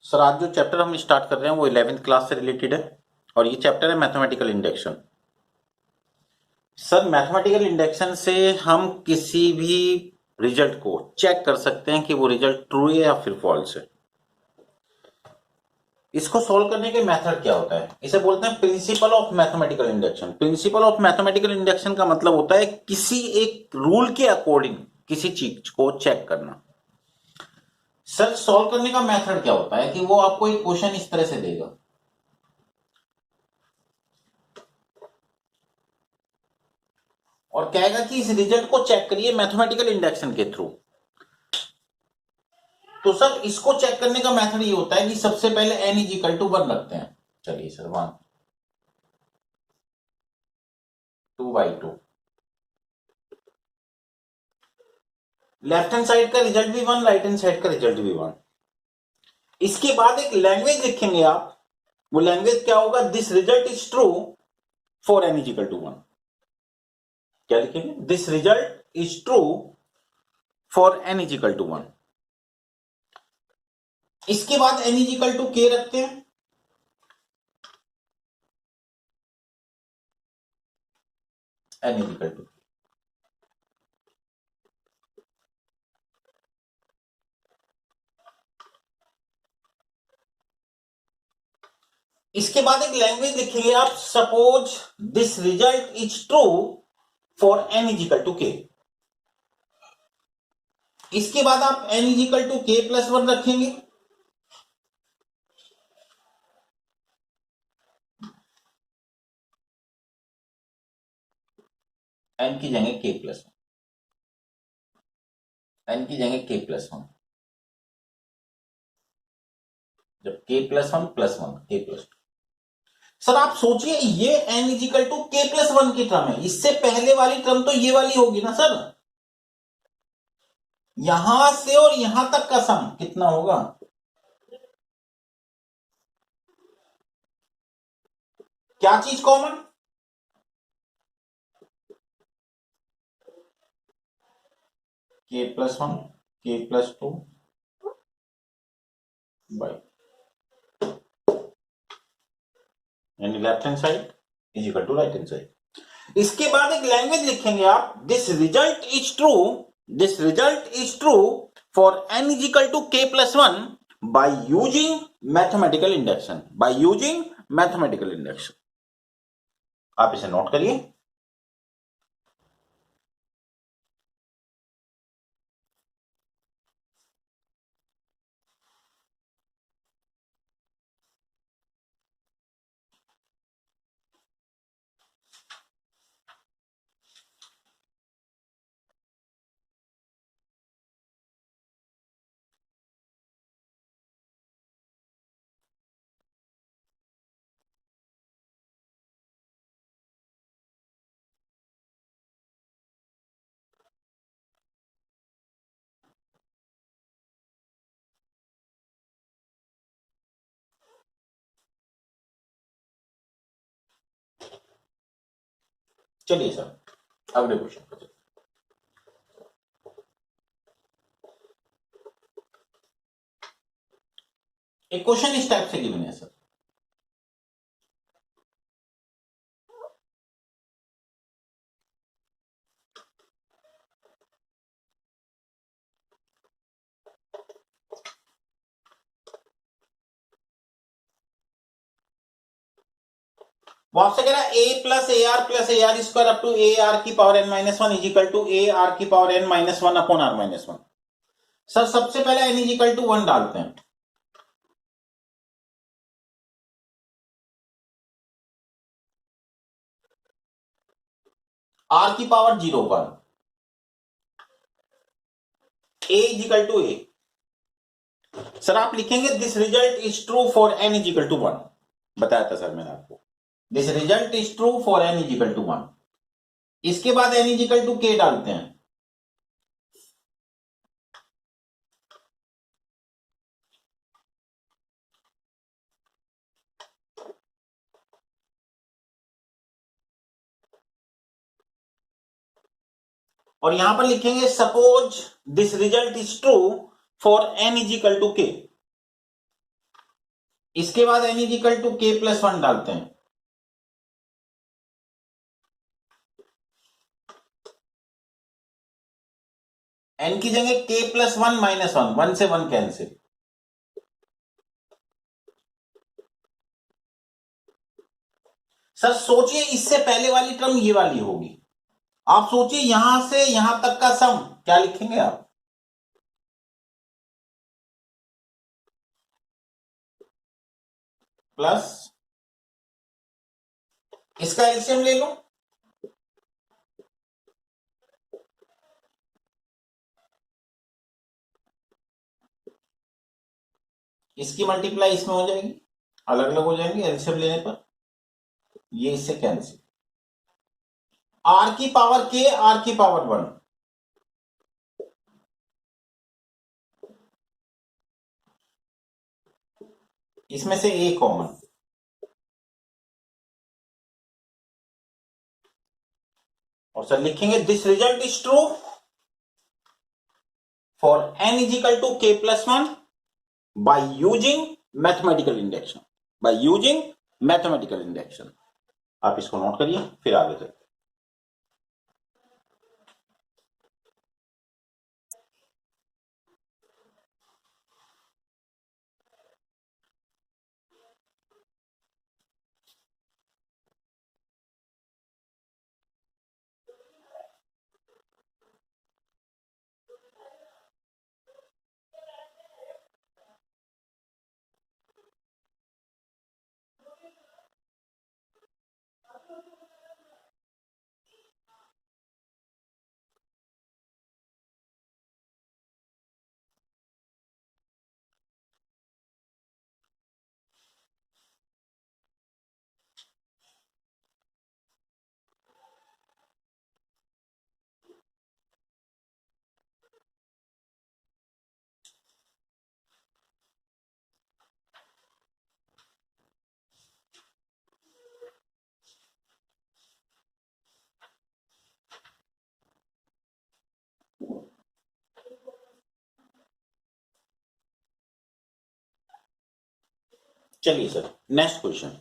Sir आज जो chapter हम स्टार्ट कर रहे हैं वो 11th क्लास से रिलेटेड है और ये चैप्टर है mathematical induction. Sir mathematical induction से हम किसी भी रिजल्ट को चेक कर सकते हैं कि वो रिजल्ट ट्रू है या फिर फॉल्स है। इसको सॉल्व करने के मेथड क्या होता है, इसे बोलते हैं principle of mathematical induction. Principle of mathematical induction का मतलब होता है किसी एक रूल के अकॉर्डिंग किसी चीज को चेक करना। सर सॉल्व करने का मेथड क्या होता है कि वो आपको एक क्वेश्चन इस तरह से देगा और कहेगा कि इस रिजल्ट को चेक करिए मैथमेटिकल इंडक्शन के थ्रू। तो सर इसको चेक करने का मेथड ये होता है कि सबसे पहले n इज इक्वल टू 1 रखते हैं। चलिए सर 1 2/2, लेफ्ट हैंड साइड का रिजल्ट भी 1, राइट हैंड साइड का रिजल्ट भी 1। इसके बाद एक लैंग्वेज लिखेंगे आप, वो लैंग्वेज क्या होगा, this result is true for n is equal to 1। क्या लिखेंगे, this result is true for n is equal to 1। इसके बाद n is equal to k रखते हैं। n इज इक्वल टू, इसके बाद एक लैंग्वेज लिखेंगे आप, suppose this result is true for n is equal to k। इसके बाद आप n is equal to k plus 1 रखेंगे। n की जगह k प्लस 1, n की जगह k प्लस 1, जब k plus 1 plus 1 k plus 2। Sir आप सोचिए ये n is equal to k plus 1 की टर्म है, इससे पहले वाली टर्म तो ये वाली होगी ना सर। यहां से और यहां तक का सम कितना होगा, क्या चीज common, k plus 1 k plus 2 by, यानी left hand side is equal to right hand side. इसके बाद एक लैंग्वेज लिखेंगे आप, this result is true, this result is true for n is equal to k plus 1 by using mathematical induction, by using mathematical induction. आप इसे note करिए। चलिए sir अगले क्वेश्चन पर चलिए। एक क्वेश्चन इस टाइप से गिवन है सर, वो आपसे कह रहा है a plus a r square up to a r की power n minus 1 is equal to a r की power n minus 1 upon r minus 1। Sir सबसे पहले n इज इक्वल टू 1 डालते हैं, r की power 0 1, a is equal to A. Sir आप लिखेंगे this result is true for n is equal to 1, बताया था सर मैंने आपको, this result is true for n is equal to 1। इसके बाद n is equal to k डालते हैं, और यहां पर लिखेंगे suppose this result is true for n is equal to k। इसके बाद n is equal to k plus 1 डालते हैं। n की जगह k प्लस 1 माइनस 1, 1 से 1 कैंसिल। सर सोचिए इससे पहले वाली टर्म ये वाली होगी, आप सोचिए यहां से यहां तक का सम क्या लिखेंगे आप? प्लस इसका एलसीएम ले लो, इसकी मल्टीप्लाई इसमें हो जाएगी, अलग अलग हो जाएंगे एलसीएम लेने पर, ये इससे कैंसिल। आर की पावर के, आर की पावर 1, इसमें से ए कॉमन, और सर लिखेंगे this result is true for n is equal to k plus 1 by using mathematical induction, by using mathematical induction. आप इसको नोट करिए फिर आगे चलते। चलिए सर नेक्स्ट क्वेश्चन।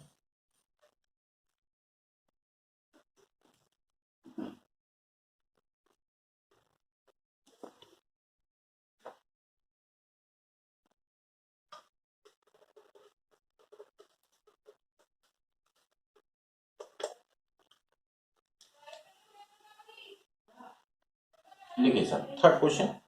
लिखिए सर थर्ड क्वेश्चन।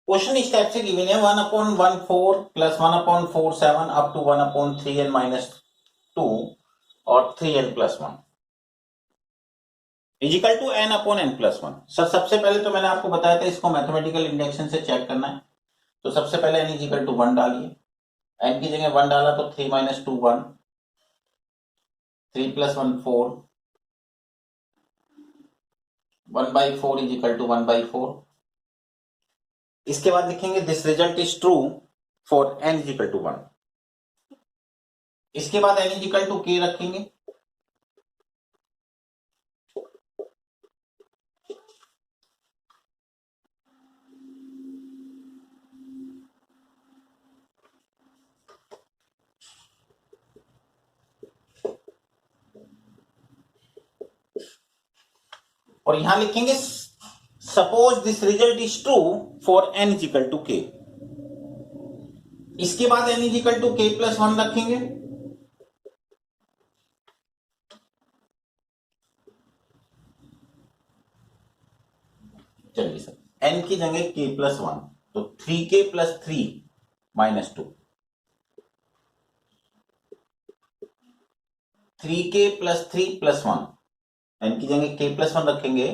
क्वेश्चन इस टाइप से गिवन है 1/14 plus 1/4 7 up to 1/3 n minus 2 और 3n plus 1 is equal to n/n plus 1। Sir सबसे पहले तो मैंने आपको बताया था इसको मैथमेटिकल इंडक्शन से चेक करना है, तो सबसे पहले n इजिकल टू 1 डालिए, n की जगह 1 डाला तो 3 माइनस 2 1, 3 प्लस 1 4, 1/4 इजिकल टू 1/4। इसके बाद लिखेंगे this result is true for n is equal to 1। इसके बाद n इजिकल टू k रखेंगे, और यहां लिखेंगे suppose this result is true for n is equal to k। इसके बाद n is equal to k plus 1 रखेंगे, चलिए सर n की जगह k प्लस 1 तो 3k plus 3 minus 2, 3k plus 3 plus 1, n की जगह k प्लस 1 रखेंगे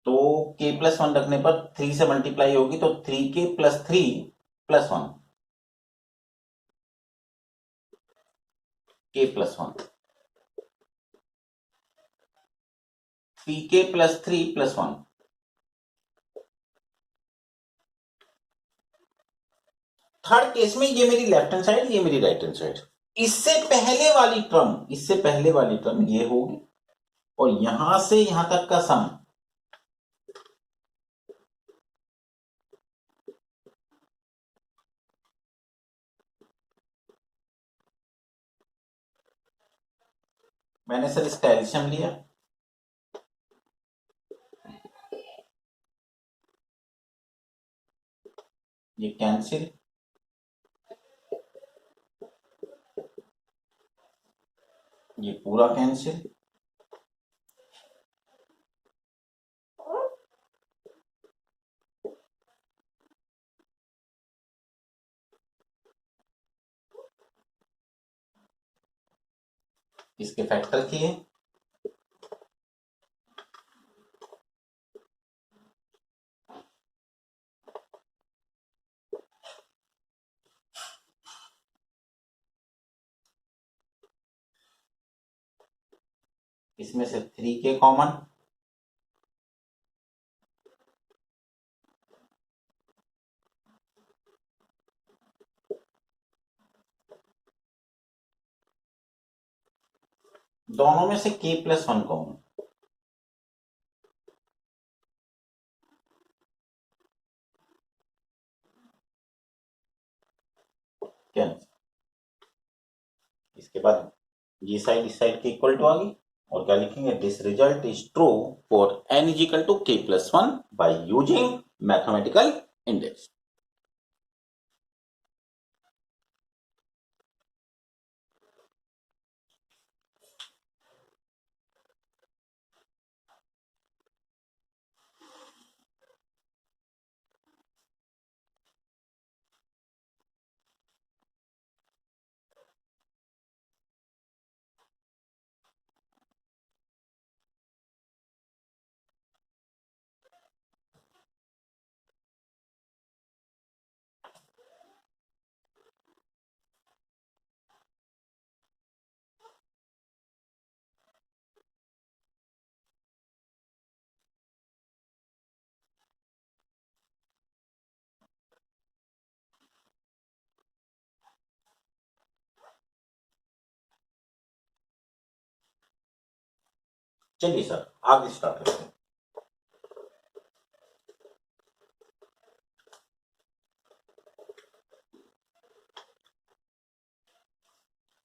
तो k+1 रखने पर 3 से मल्टीप्लाई होगी, तो 3k+3+1, k+1, 3k+3+1। Third case में ये मेरी लेफ्ट हैंड साइड, ये मेरी राइट हैंड साइड। इससे पहले वाली टर्म ये होगी, और यहां से यहां तक का सम मैंने सर इसका एल्शियम लिया, ये कैंसिल, ये पूरा कैंसिल, इसके फैक्टर किए, इसमें से 3k कॉमन, दोनों में से k+1 कॉमन, कैंसिल। इसके बाद ये साइड इस साइड के इक्वल टू आ गई, और क्या लिखेंगे, this result is true for n is equal to k+1 by using mathematical index. चलिए सर आगे स्टार्ट करते हैं।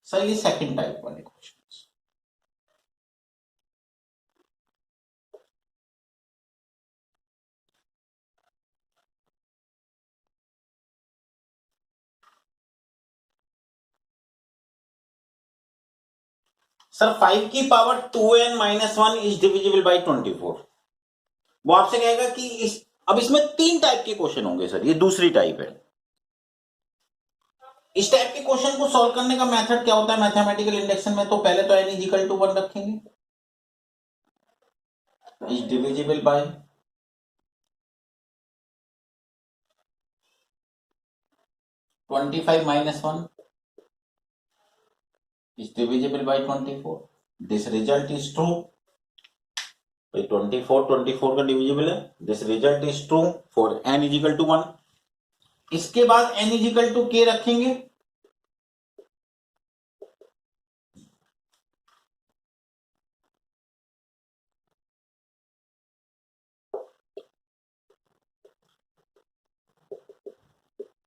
सर ये सेकंड टाइप वाले क्वेश्चन, सर 5 की power 2n-1 is divisible by 24। वो आपसे कहेगा कि अब इसमें 3 टाइप के क्वेश्चन होंगे सर, ये दूसरी टाइप है। इस टाइप के क्वेश्चन को सॉल्व करने का मेथड क्या होता है मैथमेटिकल इंडक्शन में, तो पहले तो n इज इक्वल टू 1 रखेंगे, is divisible by 25-1 is divisible by 24. This result is true. 24 का डिविजिबल है। This result is true for n is equal to 1. इसके बाद n is equal to k रखेंगे,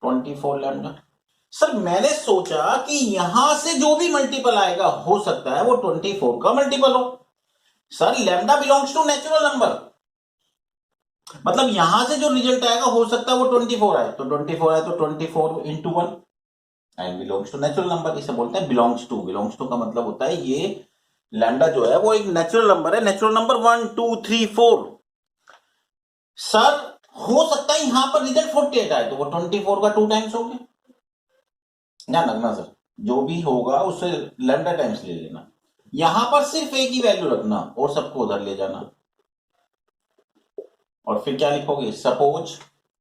λ। सर मैंने सोचा कि यहां से जो भी मल्टीपल आएगा हो सकता है वो 24 का मल्टीपल हो। Sir lambda belongs to natural number, मतलब यहां से जो रिजल्ट आएगा हो सकता है वो 24 आए, तो 24 आए तो 24 into 1 and belongs to natural number. इसे बोलते हैं बिलोंग्स टू। बिलोंग्स टू का मतलब होता है ये लैम्डा जो है वो एक नेचुरल नंबर है, नेचुरल नंबर 1 2 3 4। सर हो सकता है यहां पर रिजल्ट 48 आए, तो वो 24 का 2 टाइम्स हो गया। ध्यान रखना सर, जो भी होगा उससे लैम्डा टाइम्स ले लेना, यहां पर सिर्फ एक ही वैल्यू रखना और सबको उधर ले जाना। और फिर क्या लिखोगे, suppose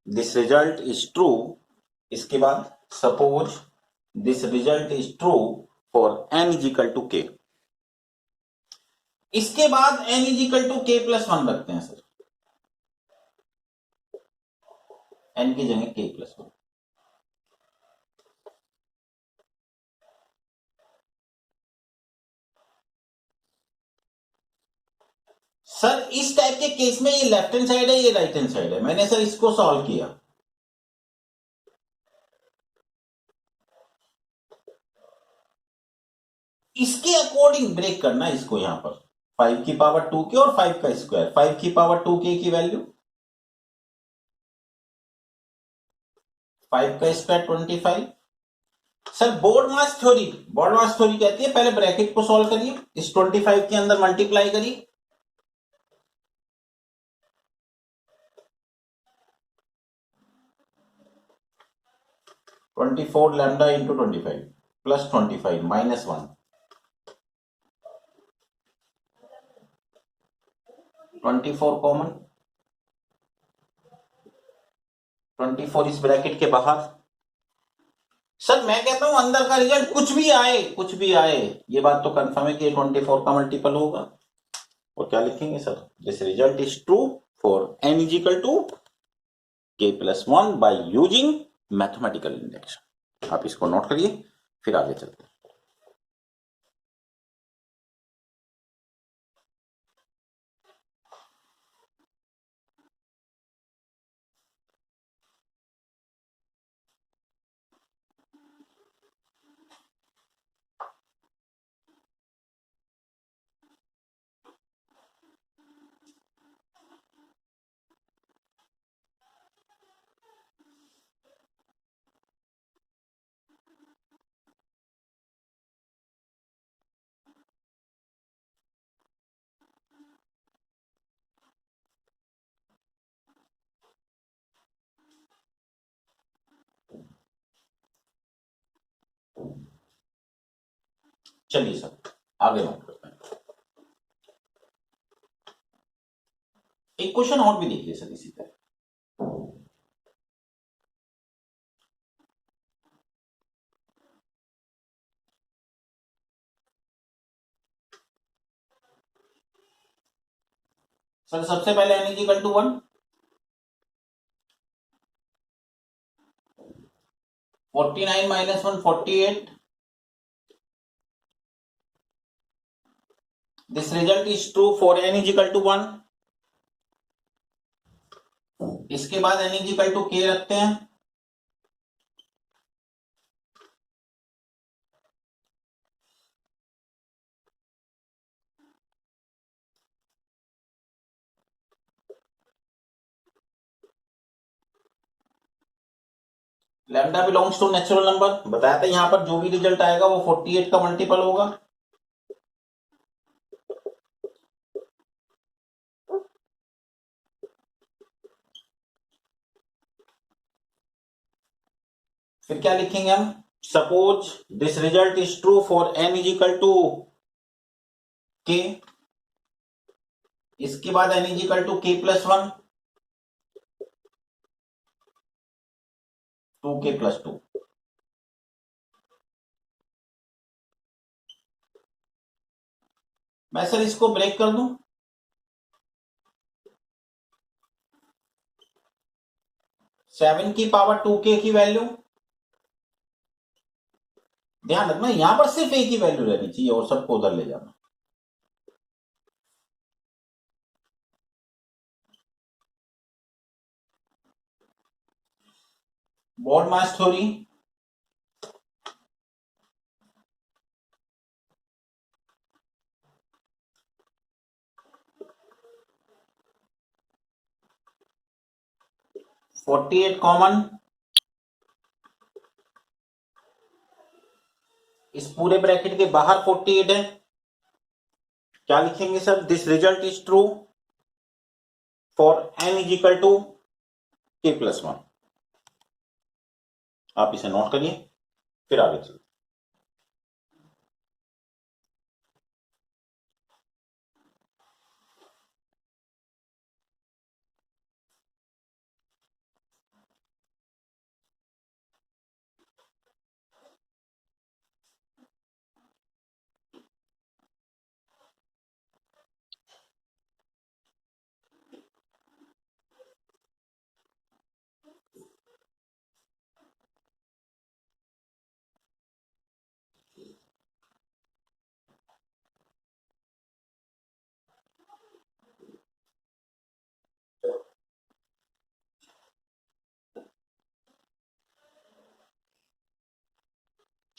this result is true, इसके बाद suppose this result is true for n is equal to k, इसके बाद n is equal to k plus 1 रखते हैं सर, n की जगह k प्लस 1। सर इस टाइप के केस में ये लेफ्ट हैंड साइड है, ये राइट हैंड साइड है, मैंने सर इसको सॉल्व किया। इसके अकॉर्डिंग ब्रेक करना है इसको, यहां पर 5 की पावर 2 के और 5 का स्क्वायर, 5 की पावर 2 के की वैल्यू 5 का स्क्वायर 25। सर बोर्ड मास थ्योरी कहती है पहले ब्रैकेट को सॉल्व करिए, इस 25 के अंदर मल्टीप्लाई करिए, (24 lambda into 25 plus 25 minus 1, 24 common, 24 इस ब्रैकेट के बाहर। सर मैं कहता हूं अंदर का रिजल्ट कुछ भी आए, कुछ भी आए, ये बात तो कंफर्म है कि 24 का मल्टीपल होगा। और क्या लिखेंगे sir, this result is true for n is equal to k plus 1 by using mathematical induction. आप इसको नोट करिए, फिर आगे चलते हैं। चलिए सर आगे नोट करते हैं। एक क्वेश्चन और भी देखिए सर इसी तरह। सर सबसे पहले n is equal to 1, 49 minus 1 48, this result is true for n is equal to 1। इसके बाद n is equal to k रखते हैं, lambda belongs to natural number, बताया था यहां पर जो भी रिजल्ट आएगा वो 48 का मल्टीपल होगा। फिर क्या लिखेंगे हम, suppose this result is true for n is equal to k, इसके बाद n is equal to k plus 1, 2k plus 2। मैं सर इसको ब्रेक कर दूं, 7 की पावर 2k की वैल्यू, ध्यान रखना यहां पर सिर्फ a की वैल्यू रहनी चाहिए और सबको उधर ले जाना। बोर्ड मास थ्योरी, फोर्टी एट कॉमन, इस पूरे ब्रैकेट के बाहर 48 है। क्या लिखेंगे sir, this result is true for n is equal to k plus 1। आप इसे नोट करिए, फिर आगे चलते।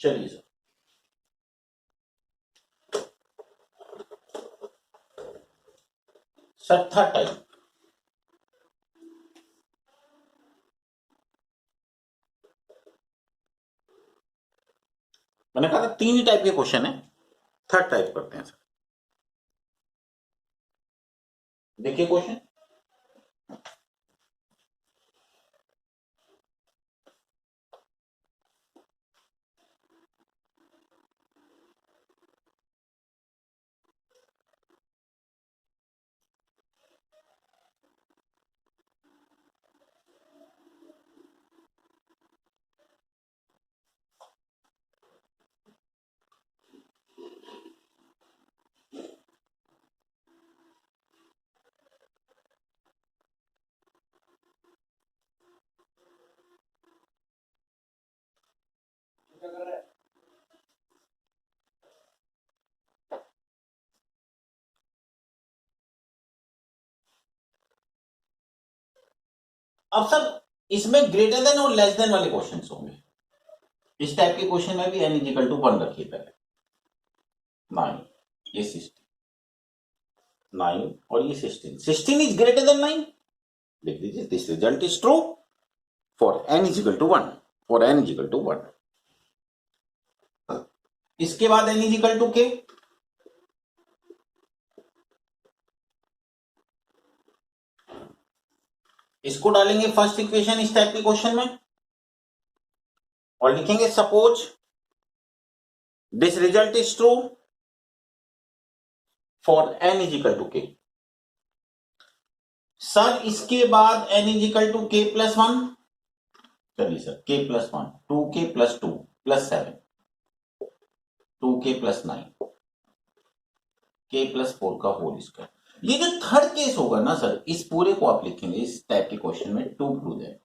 चलिए सर, थर्ड टाइप। मैंने कहा था 3 ही टाइप के क्वेश्चन है, थर्ड टाइप करते हैं सर। देखिए क्वेश्चन, अब सर इसमें ग्रेटर देन और लेस देन वाले क्वेश्चन होंगे। इस टाइप के क्वेश्चन में भी n इक्वल टू 1 रखिए पहले। 9, ये 16, 9 और ये 16, 16 इज ग्रेटर देन 9, लिख दीजिए this result is true for n is equal to 1, for n is equal to 1। इसके बाद n is equal to k, इसको डालेंगे फर्स्ट इक्वेशन इस टाइप के क्वेश्चन में और लिखेंगे suppose this result is true for n is equal to k। Sir इसके बाद n is equal to k plus 1, चलिए sir k plus 1, 2k plus 2 plus 7, 2k plus 9, k plus 4 का whole square. ये जो third case होगा ना sir, इस पूरे को आप लिखेंगे इस टाइप के क्वेश्चन में टू प्रूव दैट।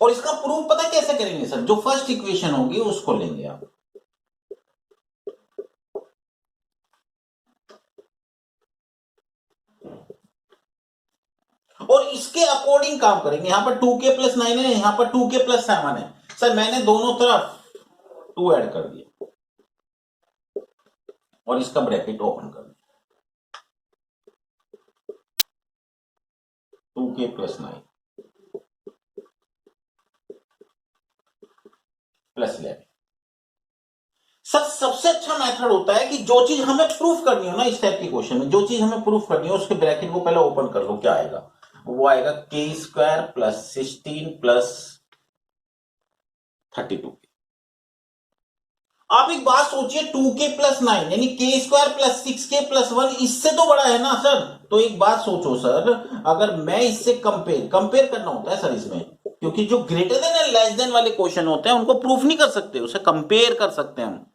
और इसका प्रूफ पता कैसे करेंगे सर, जो फर्स्ट इक्वेशन होगी उसको लेंगे आप, और इसके अकॉर्डिंग काम करेंगे। यहां पर 2k प्लस 9 है, यहां पर 2k प्लस 7 है। सर मैंने दोनों तरफ 2 ऐड कर दिया और इसका ब्रैकेट ओपन कर दिया, 2k प्लस 9 प्लस 11। सर सबसे अच्छा मेथड होता है कि जो चीज हमें प्रूफ करनी हो ना, इस टाइप के क्वेश्चन में जो चीज हमें प्रूफ करनी हो उसके ब्रैकेट को पहले ओपन कर लो। क्या आएगा? वो आएगा k स्क्वायर प्लस 16 प्लस 32। आप एक बात सोचिए, 2k प्लस 9 यानी k square plus 6k plus 1 इससे तो बड़ा है ना सर। तो एक बात सोचो सर, अगर मैं इससे कंपेयर करना होता है सर इसमें, क्योंकि जो greater than and less than वाले क्वेश्चन होते हैं उनको प्रूफ नहीं कर सकते, उसे कंपेयर कर सकते हैं हम।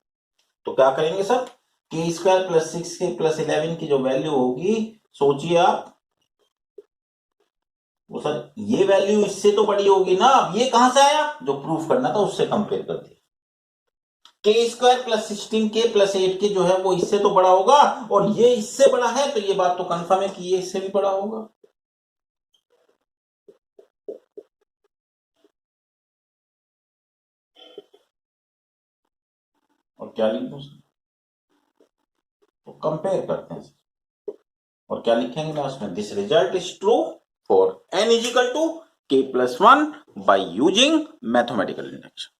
तो क्या करेंगे sir, k square plus 6k plus 11 की जो वैल्यू होगी, सोचिए आप, वो सर ये वैल्यू इससे तो बड़ी होगी ना। अब ये कहां से आया? जो प्रूफ करना था उससे कंपेयर कर दिया। के square plus 16k plus 8k जो है वो इससे तो बड़ा होगा, और ये इससे बड़ा है, तो ये बात तो कंफर्म है कि ये इससे भी बड़ा होगा। और क्या लिख दूं सर? तो कंपेयर करते हैं सर, और क्या लिखेंगे लास्ट में? This result is true for n is equal to k plus 1 by using mathematical induction.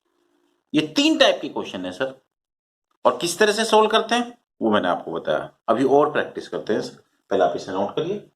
ये 3 टाइप के क्वेश्चन है सर, और किस तरह से सोल्व करते हैं वो मैंने आपको बताया। अभी और प्रैक्टिस करते हैं सर, पहले आप इसे नोट करिए।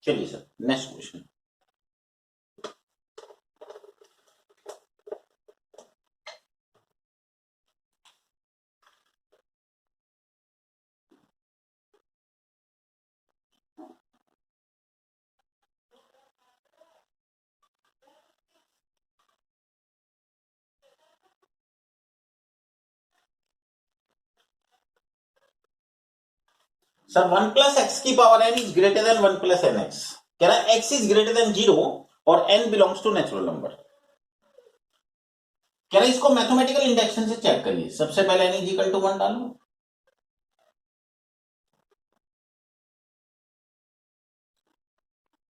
चलिए sir next question. Sir 1 plus x की power n is greater than 1 plus n x. कह रहा है x इज ग्रेटर देन 0 और n belongs to natural number. कह रहा है इसको मैथमेटिकल इंडक्शन से चेक करिए। सबसे पहले n इज इक्वल टू 1 डालो।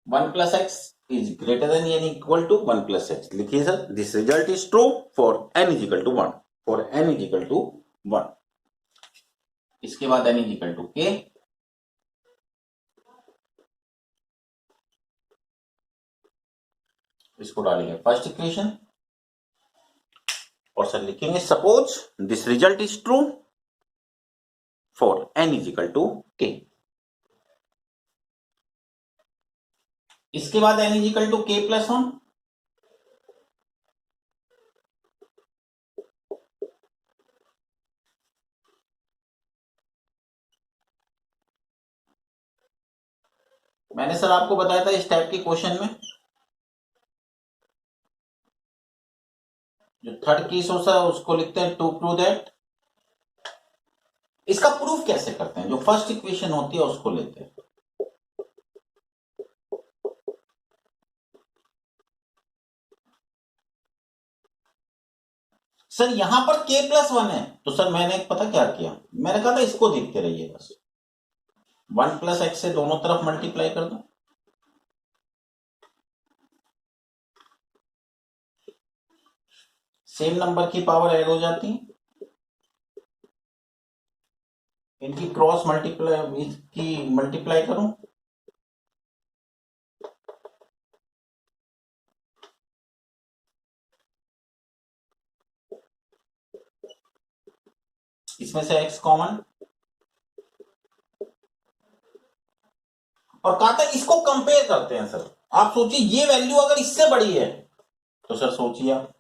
1 plus x is greater than n equal to 1 plus x. लिखिए sir this result is true for n is equal to 1। For n is equal to 1। इसके बाद n is equal to k। इसको डालेंगे first equation और sir लिखेंगे suppose this result is true for n is equal to k। इसके बाद n is equal to k plus 1। मैंने sir आपको बताया था इस टाइप के क्वेश्चन में जो थर्ड केस होता है उसको लिखते हैं टू प्रूव दैट। इसका प्रूफ कैसे करते हैं? जो फर्स्ट इक्वेशन होती है उसको लेते हैं। सर यहां पर k प्लस 1 है तो सर मैंने पता क्या किया, मैंने कहा था इसको देखते रहिए बस 1 प्लस एक्स से दोनों तरफ मल्टीप्लाई कर दो। सेम नंबर की पावर ऐड हो जाती है, इनकी क्रॉस मल्टीप्लाई इसकी मल्टीप्लाई करूं इसमें से x कॉमन और कहा था इसको कंपेयर करते हैं। सर आप सोचिए ये वैल्यू अगर इससे बड़ी है तो सर सोचिए आप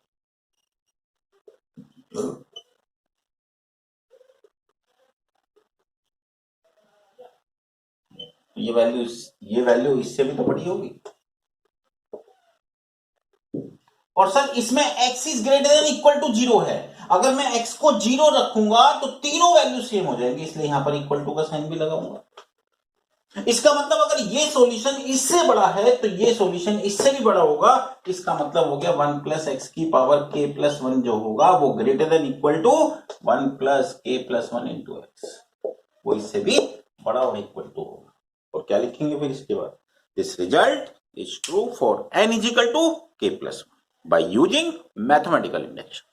ये वैल्यू इससे भी तो बड़ी होगी। और सर इसमें x is greater than equal to 0 है। अगर मैं x को 0 रखूंगा तो तीनों वैल्यू सेम हो जाएंगी, इसलिए यहां पर इक्वल टू का साइन भी लगाऊंगा। इसका मतलब अगर ये सॉल्यूशन इससे बड़ा है तो ये सॉल्यूशन इससे भी बड़ा होगा। इसका मतलब हो गया 1 प्लस एक्स की पावर k प्लस 1 जो होगा वो greater than equal to 1 plus k plus 1 into X, वो इससे भी बड़ा और इक्वल टू होगा। और क्या लिखेंगे फिर इसके बाद, this result is true for n is equal to k plus 1 by using mathematical induction.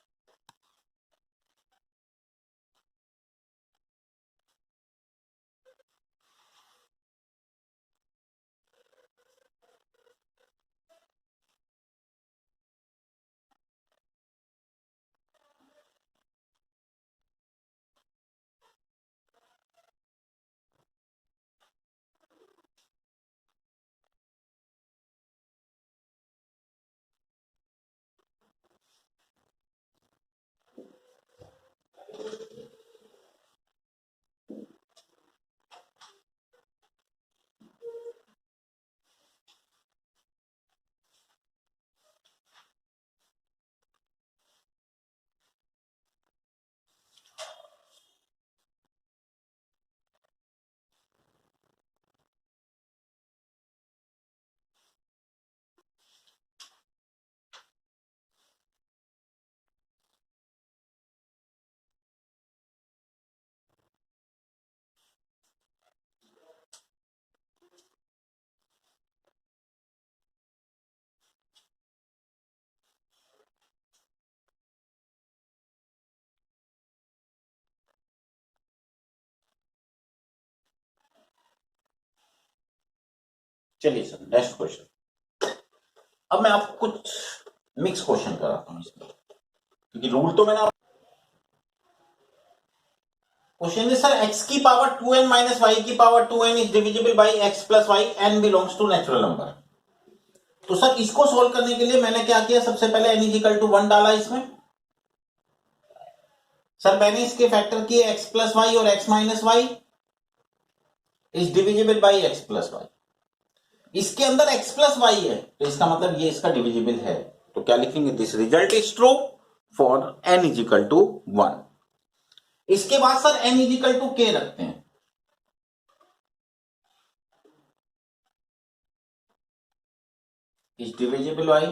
चलिए सर नेक्स्ट क्वेश्चन। अब मैं आपको कुछ मिक्स क्वेश्चन कराता हूं इसमें, क्योंकि रूल तो मैंने क्वेश्चन इज सर x की पावर 2n माइनस y की power 2n is divisible by x plus Y, n belongs to natural number. तो सर इसको सोल्व करने के लिए मैंने क्या किया, सबसे पहले n इजिकल टू 1 डाला इसमें। सर मैंने इसके फैक्टर किए x प्लस वाई और x minus Y is divisible by x plus Y. इसके अंदर x प्लस वाई है तो इसका मतलब ये इसका डिविजिबल है, तो क्या लिखेंगे, this result is true for n is equal to 1। इसके बाद sir n is equal to k रखते हैं। इज डिविजिबल बाई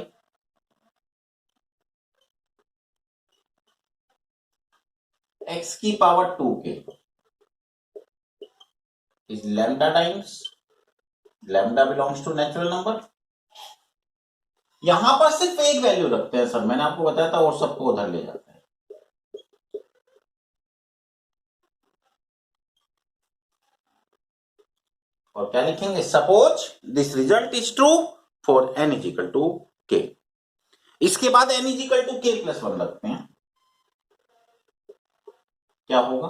x की power 2k is lambda times lambda belongs to natural number. यहां पर सिर्फ एक वैल्यू रखते हैं सर, मैंने आपको बताया था, और सबको उधर ले जाते हैं। और क्या लिखेंगे, suppose this result is true for n is equal to k। इसके बाद n is equal to k plus 1 रखते हैं, क्या होगा,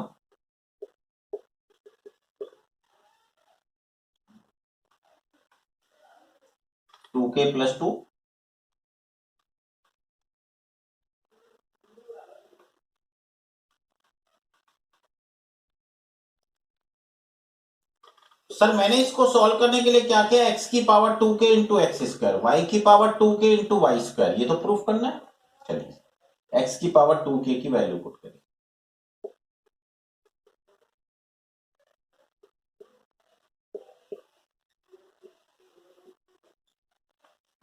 टू के प्लस 2 सर मैंने इसको सॉल्व करने के लिए क्या किया, x की power 2k into x square, y की power 2k into y square, ये तो प्रूफ करना है। चलिए x की पावर 2k की वैल्यू पुट करें,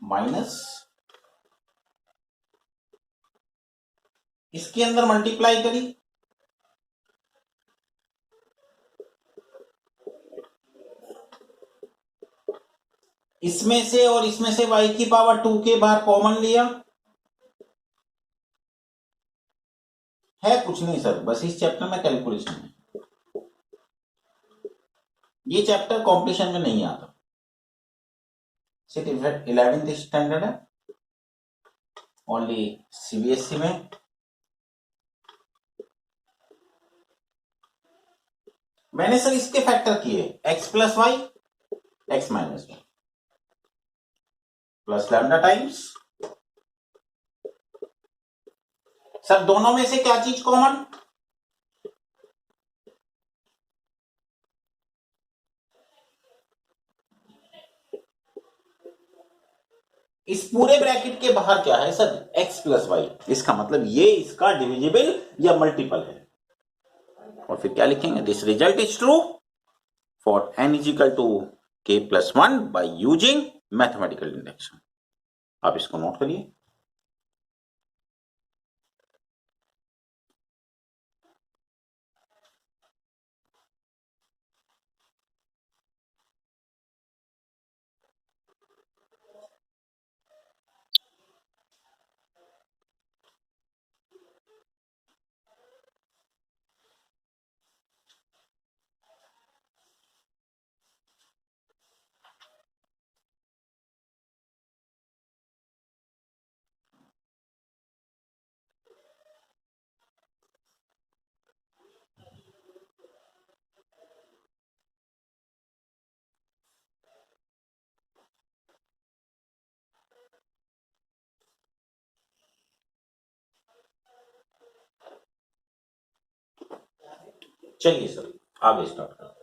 माइनस इसके अंदर मल्टीप्लाई करी, इसमें से और इसमें से y की पावर 2k बाहर कॉमन लिया, है कुछ नहीं सर, बस इस चैप्टर में कैलकुलेशन है, ये चैप्टर कॉम्पिटिशन में नहीं आता, सिर्फ 11th स्टैंडर्ड है, ओनली सीबीएसई में। मैंने सर इसके फैक्टर किए x plus Y, X minus Y plus lambda times, sir दोनों में से क्या चीज कॉमन, इस पूरे ब्रैकेट के बाहर क्या है सर, x प्लस वाई, इसका मतलब ये इसका डिविजिबल या मल्टीपल है। और फिर क्या लिखेंगे, this result is true for n is equal to k plus 1 by using mathematical induction. आप इसको नोट करिए। चलिए सर आगे स्टार्ट करते हैं।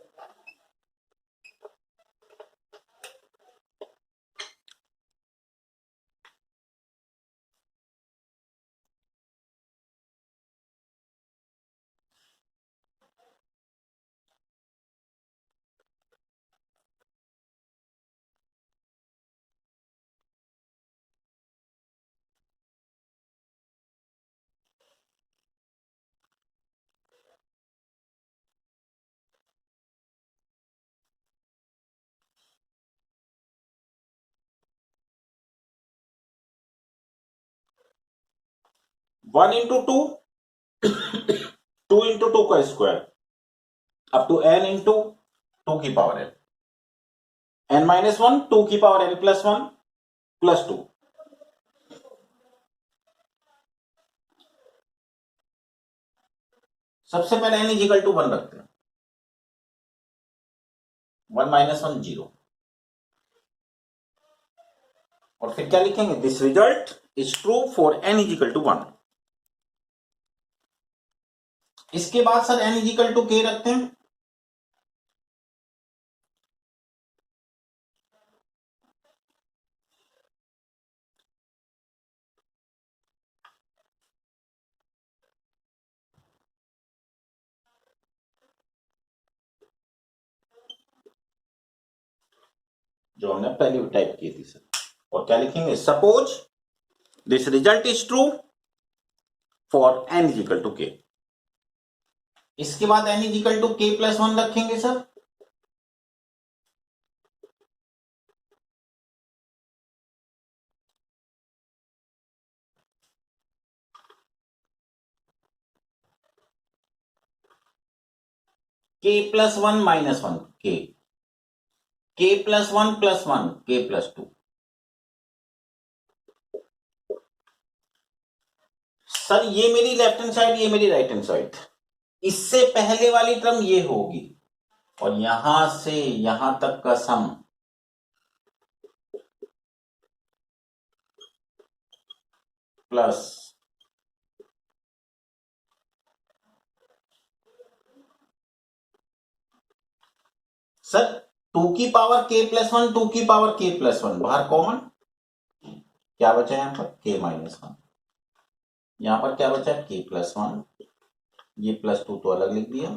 1 इंटू 2 2 इंटू 2 का square up to n into 2 की पावर n माइनस 1 2 की पावर n प्लस 1 प्लस 2, सबसे पहले n इज इक्वल टू 1 रखते हैं, 1 माइनस 1 0, और फिर क्या लिखेंगे, this result is true for n is equal to 1। इसके बाद sir n is equal to k रखते हैं, जो हमने पहले टाइप की थी सर। और क्या लिखेंगे, suppose this result is true for n is equal to k। इसके बाद n is equal to k plus 1 रखेंगे sir, k plus 1 minus 1 k plus 1 plus 1 k plus 2। Sir ये मेरी लेफ्ट हैंड साइड, ये मेरी राइट हैंड साइड, इससे पहले वाली टर्म ये होगी, और यहां से यहां तक का सम प्लस सर 2 की पावर k प्लस 1, 2 की पावर k प्लस 1, बाहर कॉमन, क्या बचा यहां पर k माइनस 1, यहां पर क्या बचा k प्लस 1, ये प्लस 2 तो अलग लिख दिया,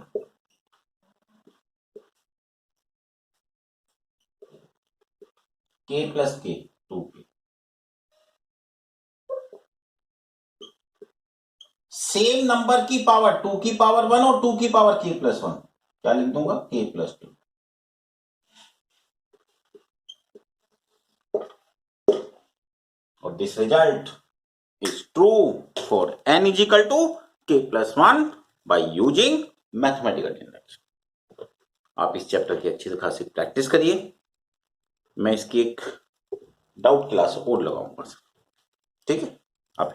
k plus k 2k, same number की पावर 2 की पावर 1 और 2 की पावर k प्लस 1, क्या लिख दूंगा k प्लस 2। और this result is true for n is equal to k plus 1 by using mathematical induction। आप इस चैप्टर की अच्छी से खासी प्रैक्टिस करिए, मैं इसकी एक डाउट क्लास और लगाऊंगा, ठीक है। आप